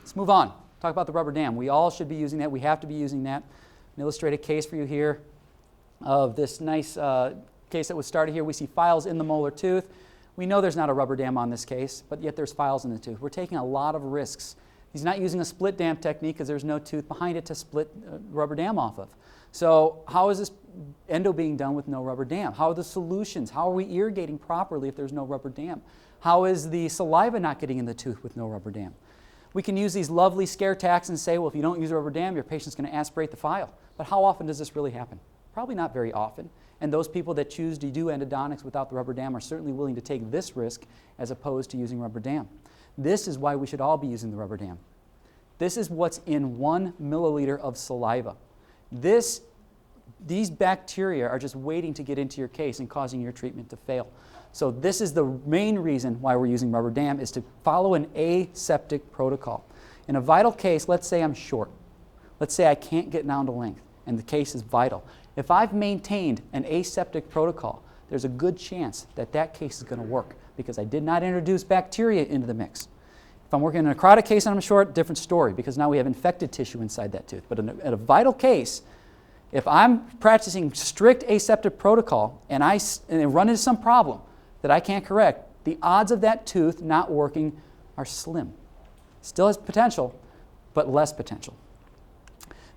Let's move on. Talk about the rubber dam. We all should be using that. We have to be using that. An illustrated case for you here of this nice case that was started here. We see files in the molar tooth. We know there's not a rubber dam on this case, but yet there's files in the tooth. We're taking a lot of risks. He's not using a split dam technique because there's no tooth behind it to split rubber dam off of. So how is this endo being done with no rubber dam? How are the solutions? How are we irrigating properly if there's no rubber dam? How is the saliva not getting in the tooth with no rubber dam? We can use these lovely scare tactics and say, well, if you don't use a rubber dam, your patient's going to aspirate the file. But how often does this really happen? Probably not very often. And those people that choose to do endodontics without the rubber dam are certainly willing to take this risk as opposed to using rubber dam. This is why we should all be using the rubber dam. This is what's in 1 milliliter of saliva. These bacteria are just waiting to get into your case and causing your treatment to fail. So this is the main reason why we're using rubber dam, is to follow an aseptic protocol. In a vital case, let's say I'm short. Let's say I can't get down to length and the case is vital. If I've maintained an aseptic protocol, there's a good chance that that case is going to work because I did not introduce bacteria into the mix. If I'm working in a necrotic case and I'm short, different story because now we have infected tissue inside that tooth. But in a vital case, if I'm practicing strict aseptic protocol and I run into some problem that I can't correct, the odds of that tooth not working are slim. Still has potential, but less potential.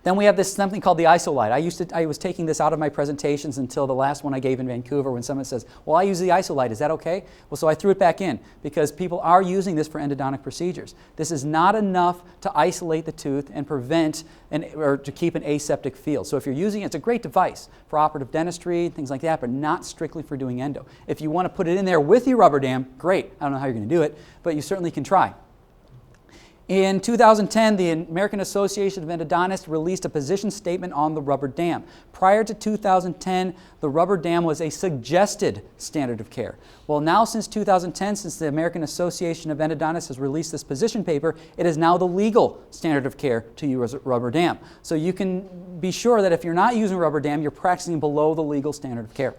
Then we have this something called the isolite. I was taking this out of my presentations until the last one I gave in Vancouver when someone says, well, I use the isolite, is that okay? Well, so I threw it back in because people are using this for endodontic procedures. This is not enough to isolate the tooth and prevent or to keep an aseptic field. So if you're using it, it's a great device for operative dentistry, things like that, but not strictly for doing endo. If you want to put it in there with your rubber dam, great. I don't know how you're going to do it, but you certainly can try. In 2010, the American Association of Endodontists released a position statement on the rubber dam. Prior to 2010, the rubber dam was a suggested standard of care. Well, now since 2010, since the American Association of Endodontists has released this position paper, it is now the legal standard of care to use rubber dam. So you can be sure that if you're not using rubber dam, you're practicing below the legal standard of care.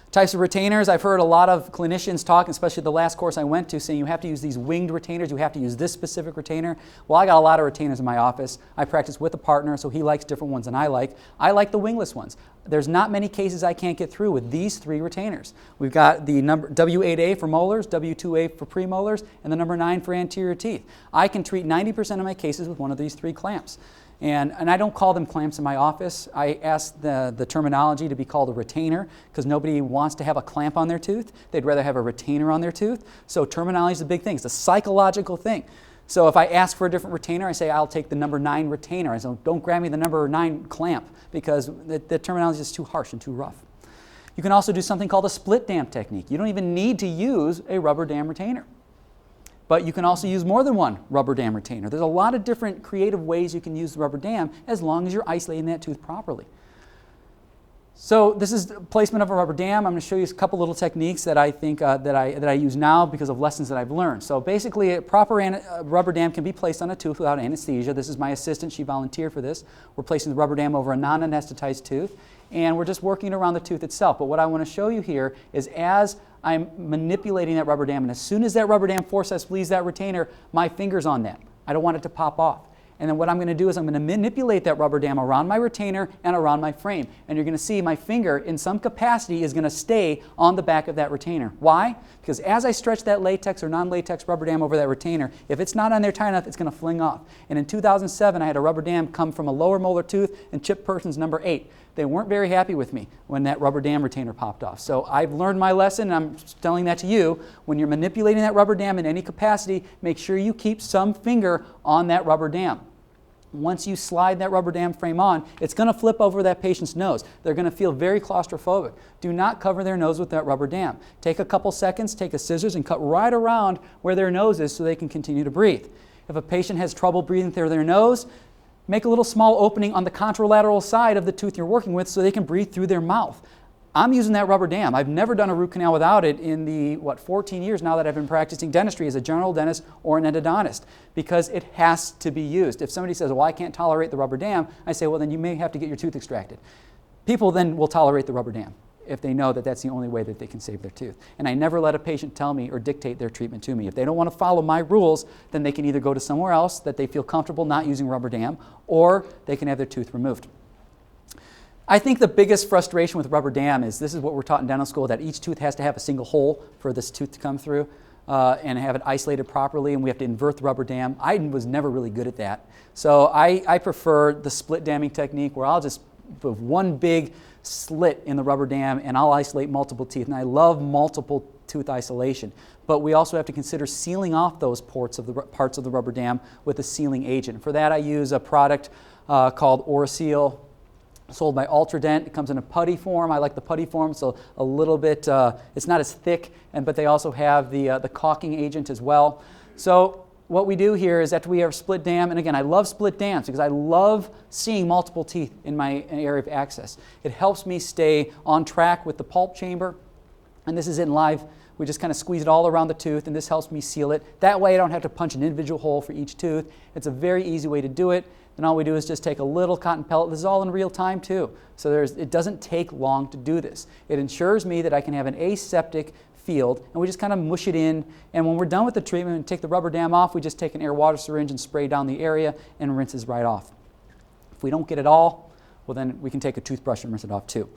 Types of retainers, I've heard a lot of clinicians talk, especially the last course I went to, saying you have to use these winged retainers, you have to use this specific retainer. Well, I got a lot of retainers in my office. I practice with a partner, so he likes different ones than I like. I like the wingless ones. There's not many cases I can't get through with these 3 retainers. We've got the number W8A for molars, W2A for premolars, and the number 9 for anterior teeth. I can treat 90% of my cases with one of these 3 clamps. And I don't call them clamps in my office. I ask the terminology to be called a retainer because nobody wants to have a clamp on their tooth. They'd rather have a retainer on their tooth. So terminology is a big thing. It's a psychological thing. So if I ask for a different retainer, I say I'll take the number 9 retainer. I say don't grab me the number 9 clamp because the terminology is too harsh and too rough. You can also do something called a split dam technique. You don't even need to use a rubber dam retainer. But you can also use more than one rubber dam retainer. There's a lot of different creative ways you can use the rubber dam as long as you're isolating that tooth properly. So this is the placement of a rubber dam. I'm going to show you a couple little techniques that I think that I use now because of lessons that I've learned. So basically, a proper rubber dam can be placed on a tooth without anesthesia. This is my assistant. She volunteered for this. We're placing the rubber dam over a non-anesthetized tooth, and we're just working around the tooth itself. But what I want to show you here is as I'm manipulating that rubber dam, and as soon as that rubber dam forceps leaves that retainer, my finger's on that. I don't want it to pop off. And then what I'm going to do is I'm going to manipulate that rubber dam around my retainer and around my frame. And you're going to see my finger in some capacity is going to stay on the back of that retainer. Why? Because as I stretch that latex or non-latex rubber dam over that retainer, if it's not on there tight enough, it's going to fling off. And in 2007, I had a rubber dam come from a lower molar tooth and chipped person's number 8. They weren't very happy with me when that rubber dam retainer popped off. So I've learned my lesson, and I'm telling that to you. When you're manipulating that rubber dam in any capacity, make sure you keep some finger on that rubber dam. Once you slide that rubber dam frame on, it's going to flip over that patient's nose. They're going to feel very claustrophobic. Do not cover their nose with that rubber dam. Take a couple seconds, take a scissors, and cut right around where their nose is so they can continue to breathe. If a patient has trouble breathing through their nose, make a little small opening on the contralateral side of the tooth you're working with so they can breathe through their mouth. I'm using that rubber dam. I've never done a root canal without it in the, 14 years now that I've been practicing dentistry as a general dentist or an endodontist, because it has to be used. If somebody says, well, I can't tolerate the rubber dam, I say, well, then you may have to get your tooth extracted. People then will tolerate the rubber dam. if they know that that's the only way that they can save their tooth. And I never let a patient tell me or dictate their treatment to me. If they don't want to follow my rules, then they can either go to somewhere else that they feel comfortable not using rubber dam, or they can have their tooth removed. I think the biggest frustration with rubber dam is, this is what we're taught in dental school, that each tooth has to have a single hole for this tooth to come through and have it isolated properly, and we have to invert the rubber dam. I was never really good at that. So I prefer the split damming technique, where I'll just put one big slit in the rubber dam and I'll isolate multiple teeth. And I love multiple tooth isolation. But we also have to consider sealing off those parts of the rubber dam with a sealing agent. For that I use a product called Oraseal, sold by Ultradent. It comes in a putty form. I like the putty form, so a little bit, it's not as thick, but they also have the caulking agent as well. So what we do here is, after we have split dam, and again, I love split dams because I love seeing multiple teeth in my area of access. It helps me stay on track with the pulp chamber, and this is in live. We just kind of squeeze it all around the tooth, and this helps me seal it. That way I don't have to punch an individual hole for each tooth. It's a very easy way to do it. Then all we do is just take a little cotton pellet. This is all in real time too. So it doesn't take long to do this. It ensures me that I can have an aseptic field, and we just kind of mush it in. And when we're done with the treatment and take the rubber dam off, we just take an air water syringe and spray down the area, and rinses right off. If we don't get it all, well, then we can take a toothbrush and rinse it off too.